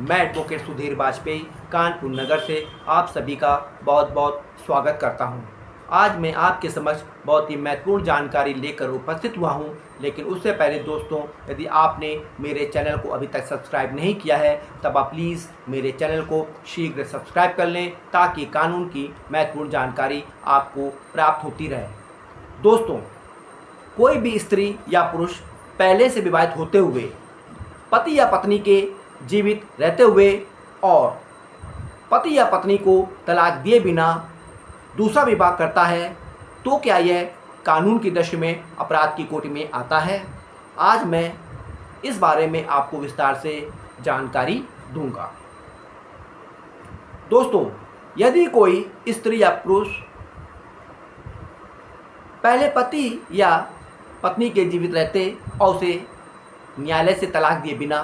मैं एडवोकेट सुधीर वाजपेयी कानपुर नगर से आप सभी का बहुत बहुत स्वागत करता हूं। आज मैं आपके समक्ष बहुत ही महत्वपूर्ण जानकारी लेकर उपस्थित हुआ हूं, लेकिन उससे पहले दोस्तों, यदि आपने मेरे चैनल को अभी तक सब्सक्राइब नहीं किया है तब आप प्लीज़ मेरे चैनल को शीघ्र सब्सक्राइब कर लें ताकि कानून की महत्वपूर्ण जानकारी आपको प्राप्त होती रहे। दोस्तों, कोई भी स्त्री या पुरुष पहले से विवाहित होते हुए पति या पत्नी के जीवित रहते हुए और पति या पत्नी को तलाक दिए बिना दूसरा विवाह करता है तो क्या यह कानून की दृष्टि में अपराध की कोटि में आता है? आज मैं इस बारे में आपको विस्तार से जानकारी दूंगा। दोस्तों, यदि कोई स्त्री या पुरुष पहले पति या पत्नी के जीवित रहते और उसे न्यायालय से तलाक दिए बिना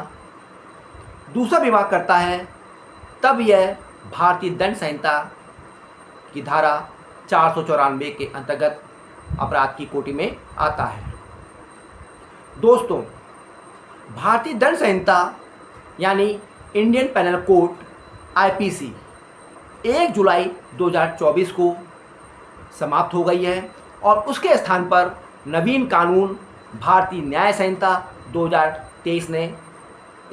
दूसरा विवाह करता है, तब यह भारतीय दंड संहिता की धारा 494 के अंतर्गत अपराध की कोटि में आता है। दोस्तों, भारतीय दंड संहिता यानी इंडियन पेनल कोड आईपीसी 1 जुलाई 2024 को समाप्त हो गई है और उसके स्थान पर नवीन कानून भारतीय न्याय संहिता 2023 ने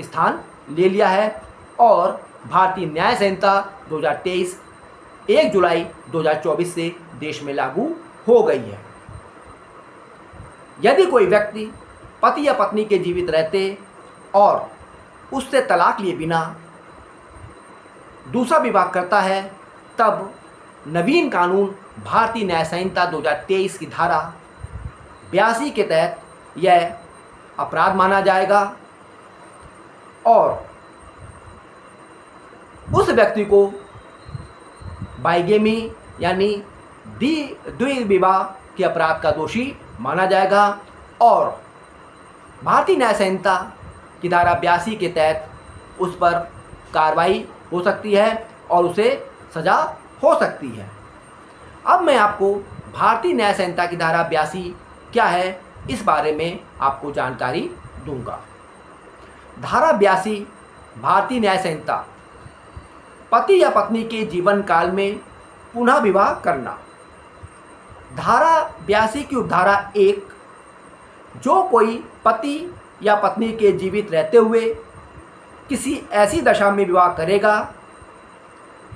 स्थान ले लिया है और भारतीय न्याय संहिता 2023 1 जुलाई 2024 से देश में लागू हो गई है। यदि कोई व्यक्ति पति या पत्नी के जीवित रहते और उससे तलाक लिए बिना दूसरा विवाह करता है, तब नवीन कानून भारतीय न्याय संहिता 2023 की धारा 82 के तहत यह अपराध माना जाएगा और उस व्यक्ति को बाइगेमी यानी द्विविवाह के अपराध का दोषी माना जाएगा और भारतीय न्याय संहिता की धारा 82 के तहत उस पर कार्रवाई हो सकती है और उसे सजा हो सकती है। अब मैं आपको भारतीय न्याय संहिता की धारा 82 क्या है इस बारे में आपको जानकारी दूंगा। धारा 82 भारतीय न्याय संहिता पति या पत्नी के जीवन काल में पुनः विवाह करना। धारा 82 की उपधारा 1 जो कोई पति या पत्नी के जीवित रहते हुए किसी ऐसी दशा में विवाह करेगा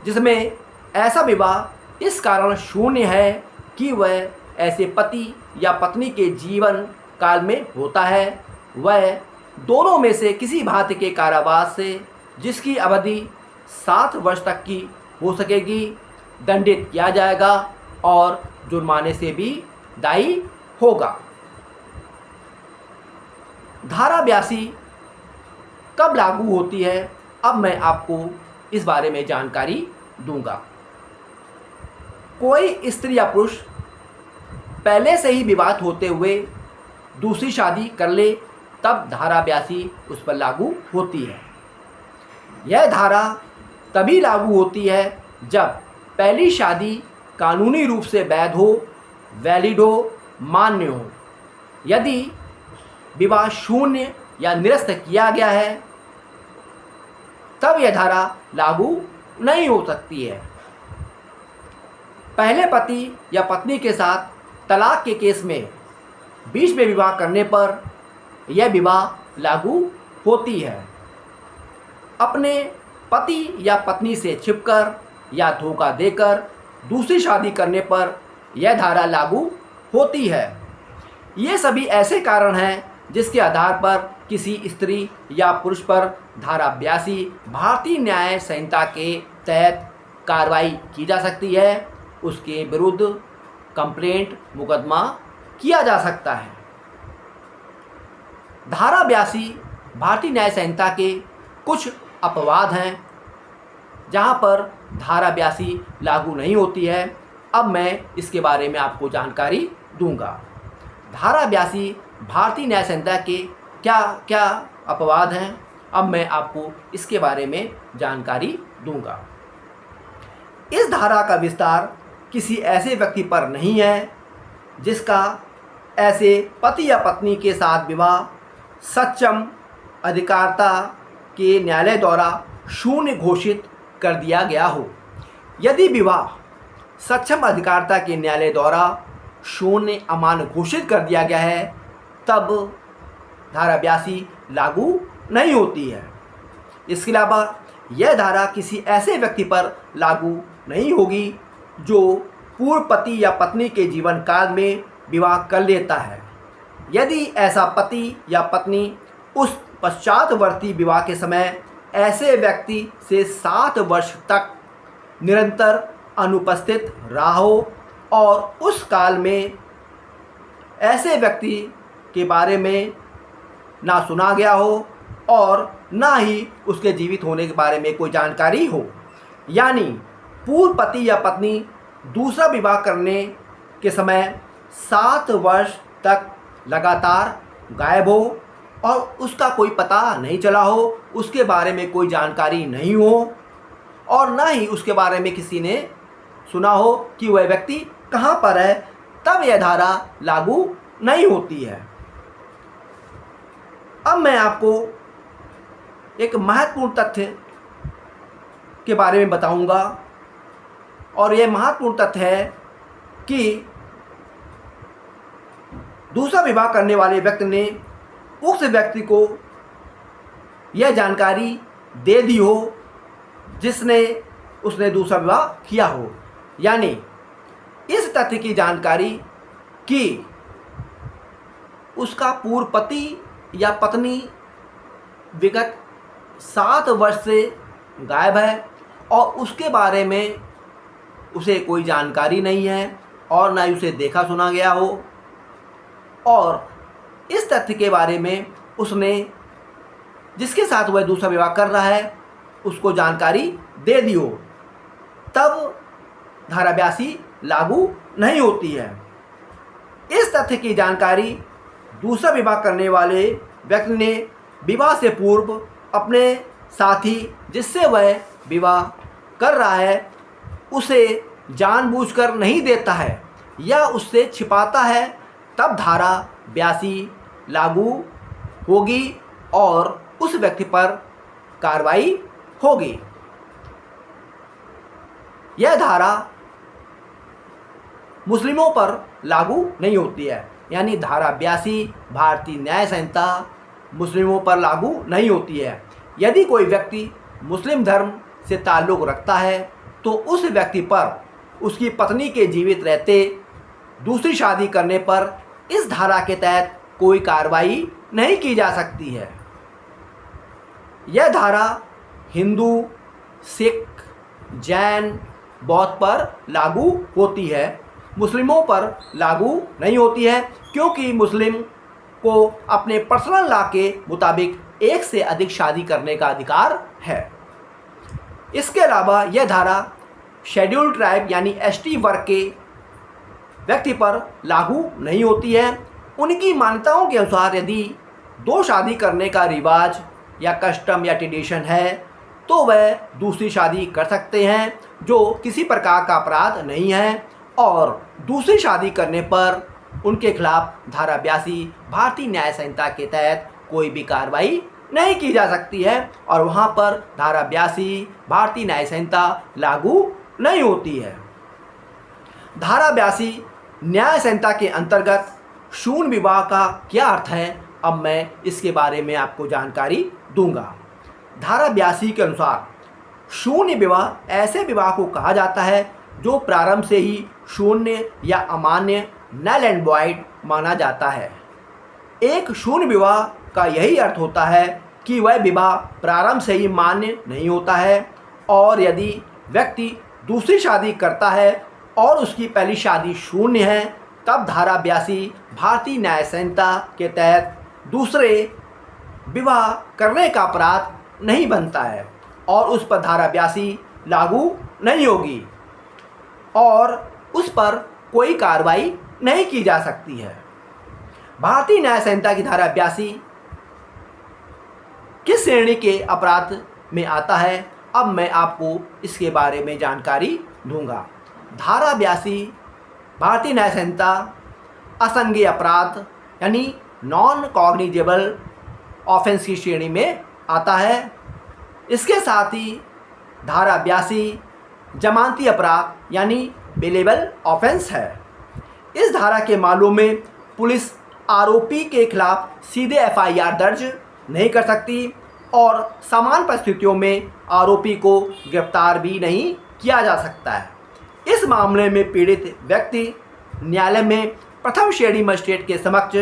जिसमें ऐसा विवाह इस कारण शून्य है कि वह ऐसे पति या पत्नी के जीवन काल में होता है, वह दोनों में से किसी भांति के कारावास से जिसकी अवधि 7 वर्ष तक की हो सकेगी दंडित किया जाएगा और जुर्माने से भी दायी होगा। धारा 82 कब लागू होती है, अब मैं आपको इस बारे में जानकारी दूंगा। कोई स्त्री या पुरुष पहले से ही विवाहित होते हुए दूसरी शादी कर ले तब धारा 82 उस पर लागू होती है। यह धारा तभी लागू होती है जब पहली शादी कानूनी रूप से वैध हो, वैलिड हो, मान्य हो। यदि विवाह शून्य या निरस्त किया गया है तब यह धारा लागू नहीं हो सकती है। पहले पति या पत्नी के साथ तलाक के केस में बीच में विवाह करने पर यह विवाह लागू होती है। अपने पति या पत्नी से छिपकर या धोखा देकर दूसरी शादी करने पर यह धारा लागू होती है। ये सभी ऐसे कारण हैं जिसके आधार पर किसी स्त्री या पुरुष पर धारा 82 भारतीय न्याय संहिता के तहत कार्रवाई की जा सकती है, उसके विरुद्ध कंप्लेंट मुकदमा किया जा सकता है। धारा 82 भारतीय न्याय संहिता के कुछ अपवाद हैं जहां पर धारा 82 लागू नहीं होती है। अब मैं इसके बारे में आपको जानकारी दूंगा। धारा 82 भारतीय न्याय संहिता के क्या क्या अपवाद हैं, अब मैं आपको इसके बारे में जानकारी दूंगा। इस धारा का विस्तार किसी ऐसे व्यक्ति पर नहीं है जिसका ऐसे पति या पत्नी के साथ विवाह सक्षम अधिकारिता के न्यायालय द्वारा शून्य घोषित कर दिया गया हो। यदि विवाह सक्षम अधिकारिता के न्यायालय द्वारा शून्य अमान्य घोषित कर दिया गया है तब धारा 82 लागू नहीं होती है। इसके अलावा यह धारा किसी ऐसे व्यक्ति पर लागू नहीं होगी जो पूर्व पति या पत्नी के जीवन काल में विवाह कर लेता है। यदि ऐसा पति या पत्नी उस पश्चातवर्ती विवाह के समय ऐसे व्यक्ति से 7 वर्ष तक निरंतर अनुपस्थित रहा हो और उस काल में ऐसे व्यक्ति के बारे में ना सुना गया हो और ना ही उसके जीवित होने के बारे में कोई जानकारी हो, यानी पूर्व पति या पत्नी दूसरा विवाह करने के समय 7 वर्ष तक लगातार गायब हो और उसका कोई पता नहीं चला हो, उसके बारे में कोई जानकारी नहीं हो और ना ही उसके बारे में किसी ने सुना हो कि वह व्यक्ति कहाँ पर है, तब यह धारा लागू नहीं होती है। अब मैं आपको एक महत्वपूर्ण तथ्य के बारे में बताऊंगा और यह महत्वपूर्ण तथ्य है कि दूसरा विवाह करने वाले व्यक्ति ने उस व्यक्ति को यह जानकारी दे दी हो जिसने उसने दूसरा विवाह किया हो, यानी इस तथ्य की जानकारी कि उसका पूर्व पति या पत्नी विगत 7 वर्ष से गायब है और उसके बारे में उसे कोई जानकारी नहीं है और ना ही उसे देखा सुना गया हो और इस तथ्य के बारे में उसने जिसके साथ वह दूसरा विवाह कर रहा है उसको जानकारी दे दी हो, तब धारा 82 लागू नहीं होती है। इस तथ्य की जानकारी दूसरा विवाह करने वाले व्यक्ति ने विवाह से पूर्व अपने साथी जिससे वह विवाह कर रहा है उसे जानबूझकर नहीं देता है या उससे छिपाता है, तब धारा 82 लागू होगी और उस व्यक्ति पर कार्रवाई होगी। यह धारा मुस्लिमों पर लागू नहीं होती है, यानी धारा 82 भारतीय न्याय संहिता मुस्लिमों पर लागू नहीं होती है। यदि कोई व्यक्ति मुस्लिम धर्म से ताल्लुक़ रखता है तो उस व्यक्ति पर उसकी पत्नी के जीवित रहते दूसरी शादी करने पर इस धारा के तहत कोई कार्रवाई नहीं की जा सकती है। यह धारा हिंदू, सिख, जैन, बौद्ध पर लागू होती है, मुस्लिमों पर लागू नहीं होती है, क्योंकि मुस्लिम को अपने पर्सनल लॉ के मुताबिक एक से अधिक शादी करने का अधिकार है। इसके अलावा यह धारा शेड्यूल्ड ट्राइब यानी एसटी वर्ग के व्यक्ति पर लागू नहीं होती है। उनकी मान्यताओं के अनुसार यदि 2 शादी करने का रिवाज या कस्टम या ट्रेडिशन है तो वह दूसरी शादी कर सकते हैं, जो किसी प्रकार का अपराध नहीं है और दूसरी शादी करने पर उनके खिलाफ धारा 82 भारतीय न्याय संहिता के तहत कोई भी कार्रवाई नहीं की जा सकती है और वहाँ पर धारा 82 भारतीय न्याय संहिता लागू नहीं होती है। धारा 82 न्याय संहिता के अंतर्गत शून्य विवाह का क्या अर्थ है, अब मैं इसके बारे में आपको जानकारी दूंगा। धारा 82 के अनुसार शून्य विवाह ऐसे विवाह को कहा जाता है जो प्रारंभ से ही शून्य या अमान्य नल एंड वॉइड माना जाता है। एक शून्य विवाह का यही अर्थ होता है कि वह विवाह प्रारंभ से ही मान्य नहीं होता है और यदि व्यक्ति दूसरी शादी करता है और उसकी पहली शादी शून्य है तब धारा 82 भारतीय न्याय संहिता के तहत दूसरे विवाह करने का अपराध नहीं बनता है और उस पर धारा 82 लागू नहीं होगी और उस पर कोई कार्रवाई नहीं की जा सकती है। भारतीय न्याय संहिता की धारा 82 किस श्रेणी के अपराध में आता है, अब मैं आपको इसके बारे में जानकारी दूंगा। धारा 82 भारतीय न्याय संहिता असंज्ञेय अपराध यानी नॉन कॉग्निजेबल ऑफेंस की श्रेणी में आता है। इसके साथ ही धारा 82 जमानती अपराध यानी बेलेबल ऑफेंस है। इस धारा के मामलों में पुलिस आरोपी के खिलाफ सीधे FIR दर्ज नहीं कर सकती और समान परिस्थितियों में आरोपी को गिरफ्तार भी नहीं किया जा सकता है। इस मामले में पीड़ित व्यक्ति न्यायालय में प्रथम श्रेणी मजिस्ट्रेट के समक्ष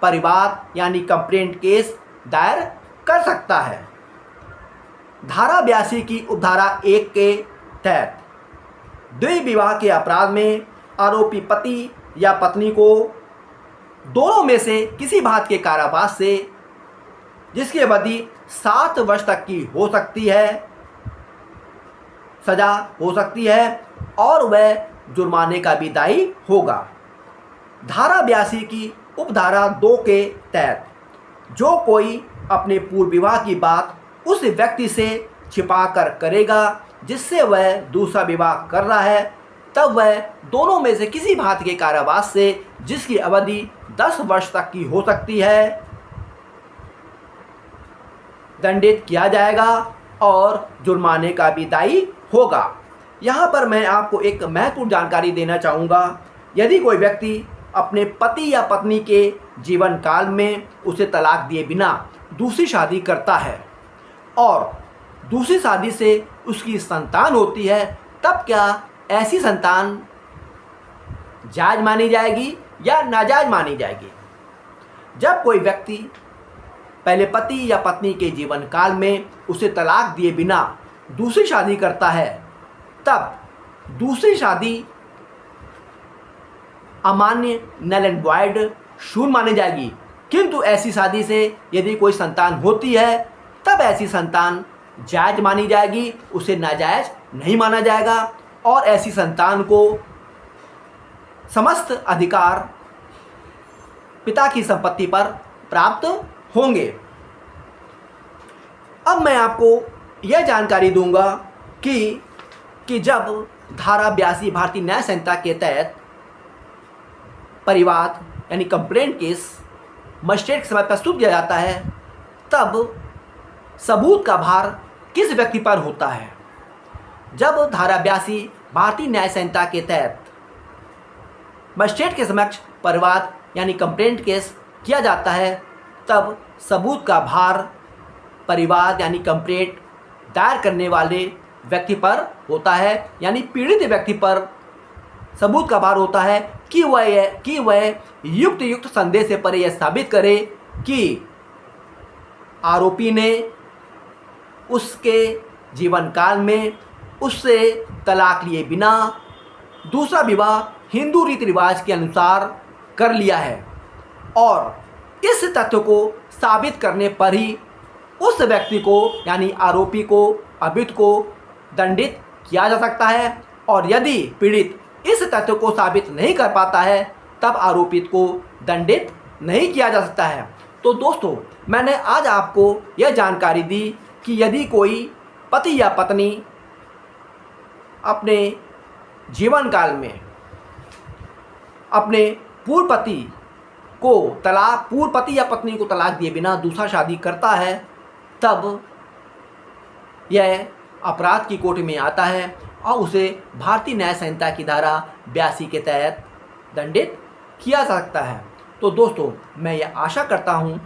परिवाद यानी कंप्लेंट केस दायर कर सकता है। धारा 82 की उपधारा 1 के तहत द्वैध विवाह के अपराध में आरोपी पति या पत्नी को दोनों में से किसी बात के कारावास से जिसकी अवधि 7 वर्ष तक की हो सकती है सजा हो सकती है और वह जुर्माने का भी दायी होगा। धारा 82 की उपधारा 2 के तहत जो कोई अपने पूर्व विवाह की बात उस व्यक्ति से छिपा कर करेगा जिससे वह दूसरा विवाह कर रहा है, तब वह दोनों में से किसी बात के कारावास से जिसकी अवधि 10 वर्ष तक की हो सकती है दंडित किया जाएगा और जुर्माने का भी दायी होगा। यहाँ पर मैं आपको एक महत्वपूर्ण जानकारी देना चाहूँगा। यदि कोई व्यक्ति अपने पति या पत्नी के जीवन काल में उसे तलाक दिए बिना दूसरी शादी करता है और दूसरी शादी से उसकी संतान होती है, तब क्या ऐसी संतान जायज़ मानी जाएगी या नाजायज़ मानी जाएगी? जब कोई व्यक्ति पहले पति या पत्नी के जीवन काल में उसे तलाक दिए बिना दूसरी शादी करता है, तब दूसरी शादी अमान्य नल एंड वॉइड शून्य मानी जाएगी। किंतु ऐसी शादी से यदि कोई संतान होती है तब ऐसी संतान जायज़ मानी जाएगी, उसे नाजायज़ नहीं माना जाएगा और ऐसी संतान को समस्त अधिकार पिता की संपत्ति पर प्राप्त होंगे। अब मैं आपको यह जानकारी दूंगा कि जब धारा 82 भारतीय न्याय संहिता के तहत परिवाद यानी कंप्लेंट केस मजिस्ट्रेट के समय प्रस्तुत किया जाता है, तब सबूत का भार किस व्यक्ति पर होता है? जब धारा 82 भारतीय न्याय संहिता के तहत मजिस्ट्रेट के समक्ष परिवाद यानी कंप्लेंट केस किया जाता है, तब सबूत का भार परिवाद यानी कंप्लेंट दायर करने वाले व्यक्ति पर होता है, यानी पीड़ित व्यक्ति पर सबूत का भार होता है कि वह युक्त संदेह से परे यह साबित करे कि आरोपी ने उसके जीवन काल में उससे तलाक लिए बिना दूसरा विवाह हिंदू रीति रिवाज के अनुसार कर लिया है और इस तथ्य को साबित करने पर ही उस व्यक्ति को यानी आरोपी को अभियुक्त को दंडित किया जा सकता है। और यदि पीड़ित इस तथ्य को साबित नहीं कर पाता है तब आरोपित को दंडित नहीं किया जा सकता है। तो दोस्तों, मैंने आज आपको यह जानकारी दी कि यदि कोई पति या पत्नी अपने जीवन काल में अपने पूर्व पति या पत्नी को तलाक दिए बिना दूसरा शादी करता है, तब यह अपराध की कोटि में आता है और उसे भारतीय न्याय संहिता की धारा 82 के तहत दंडित किया जा सकता है। तो दोस्तों, मैं यह आशा करता हूँ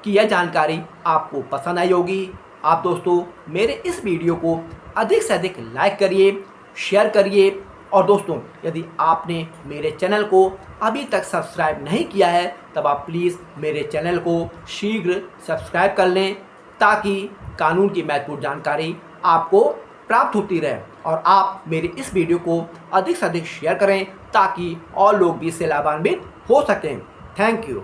कि यह जानकारी आपको पसंद आई होगी। आप दोस्तों मेरे इस वीडियो को अधिक से अधिक लाइक करिए, शेयर करिए और दोस्तों, यदि आपने मेरे चैनल को अभी तक सब्सक्राइब नहीं किया है तब आप प्लीज़ मेरे चैनल को शीघ्र सब्सक्राइब कर लें ताकि कानून की महत्वपूर्ण जानकारी आपको प्राप्त होती रहे और आप मेरे इस वीडियो को अधिक से अधिक शेयर करें ताकि और लोग भी इससे लाभान्वित हो सकें। Thank you.